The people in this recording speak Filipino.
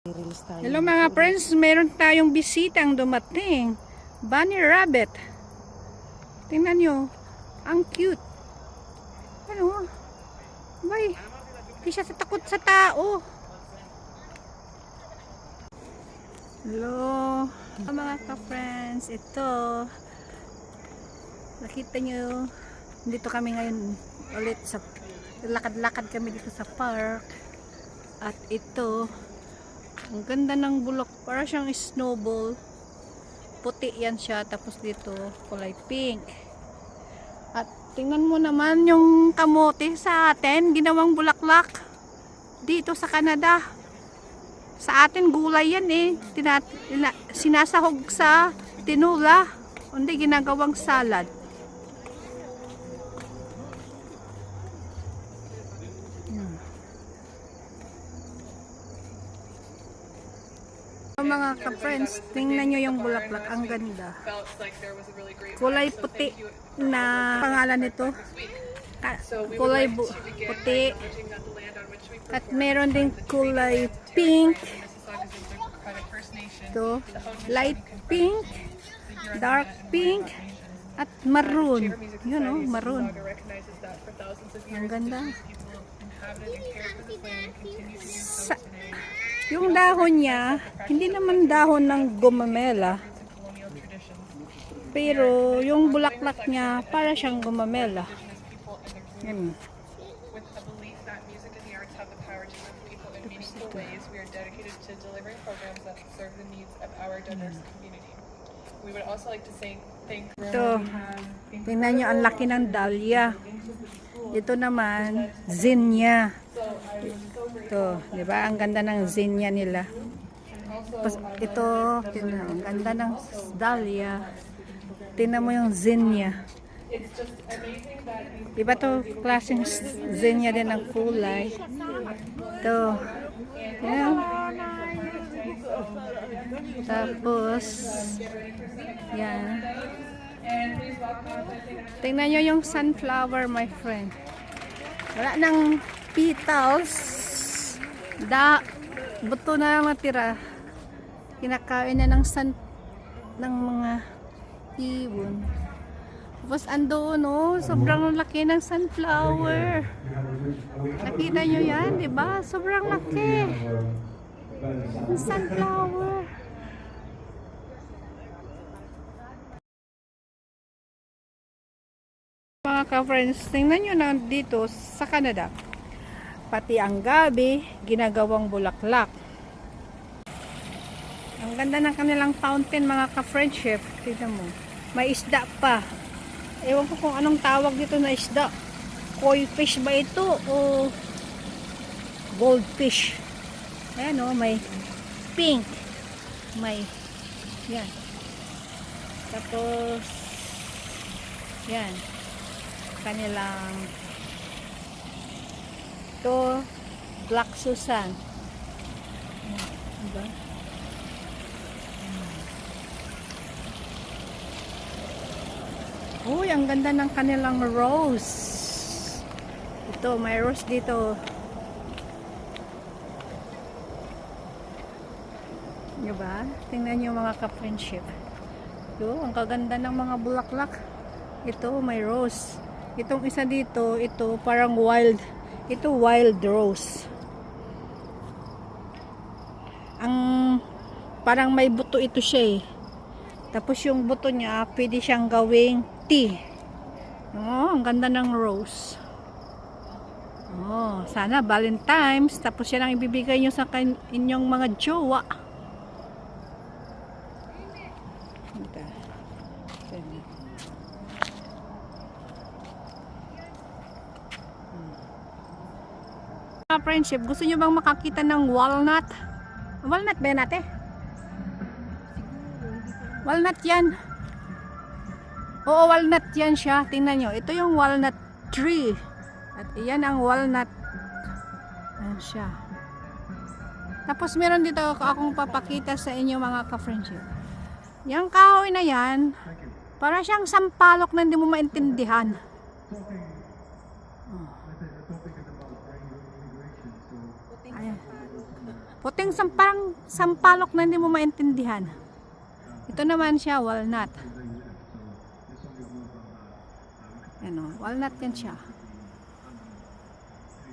Hello mga friends, meron tayong bisitang dumating. Bunny rabbit. Tingnan nyo, ang cute. Ano? Bay, di siya takot sa tao. Hello mga ka-friends, ito. Nakita nyo, dito kami ngayon ulit sa lakad-lakad kami dito sa park. At ito, ang ganda ng bulok, para siyang snowball. Puti yan siya, tapos dito kulay pink. At tingnan mo naman yung kamote sa atin, ginawang bulaklak dito sa Canada. Sa atin gulay yan eh, sinasahog sa tinula, hindi ginagawang salad. Mga ka-friends, tingnan nyo yung bulaklak, ang ganda. Kulay puti na pangalan nito. Kulay puti. At meron din kulay pink. Ito, light pink, dark pink, at maroon. Yun o, maroon. Ang ganda. Yung dahon niya, hindi naman dahon ng gumamela. Pero yung bulaklak niya, para siyang gumamela. Yan. Ito, tingnan nyo, ang laki ng dahlia. Ito naman, zinnia. Ito, di ba? Ang ganda ng zinnia nila. Tapos ito, tingnan, ang ganda ng dahlia. Tingnan mo yung zinnia. Di ba to klaseng zinnia din ang kulay? Ito. Yan. Tapos yan. Tingnan nyo yung sunflower, my friend. Wala nang petals. Buto na lang natira. Kinakain na ng mga ibon. Tapos andoon, oh, sobrang laki ng sunflower. Nakita nyo yan, di ba? Sobrang laki. Ang sunflower. Mga ka-friends, tingnan nyo na dito sa Canada. Pati ang gabi, ginagawang bulaklak. Ang ganda ng kanilang fountain, mga ka-friendship. Tingnan mo. May isda pa. Ewan ko kung anong tawag dito na isda. Koi fish ba ito o goldfish? Ayan o, may pink. May, yan. Tapos, yan. Kanilang ito, Black Susan. Diba? Uy, ang ganda ng kanilang rose. Ito, may rose dito. Diba? Tingnan nyo mga ka-friendship. Ito, ang kaganda ng mga bulaklak. Ito, may rose. Itong isa dito, ito parang wild. Ito wild rose. Ang parang may buto ito siya eh. Tapos yung buto niya, pwede siyang gawing tea. Oh, ang ganda ng rose. Oh, sana Valentine's. Tapos yan ang ibibigay nyo sa inyong mga jowa. Friendship, gusto nyo bang makakita ng walnut? Walnut ba yan ate? Walnut yan. Oo, walnut yan siya. Tingnan nyo, ito yung walnut tree. At iyan ang walnut. Ayan siya. Tapos meron dito akong papakita sa inyo mga ka-friendship. Yung kahoy na yan, para siyang sampalok na hindi mo maintindihan. Ayan. Puting parang sampalok na hindi mo maintindihan. Ito naman siya, walnut. Ano, walnut yan siya.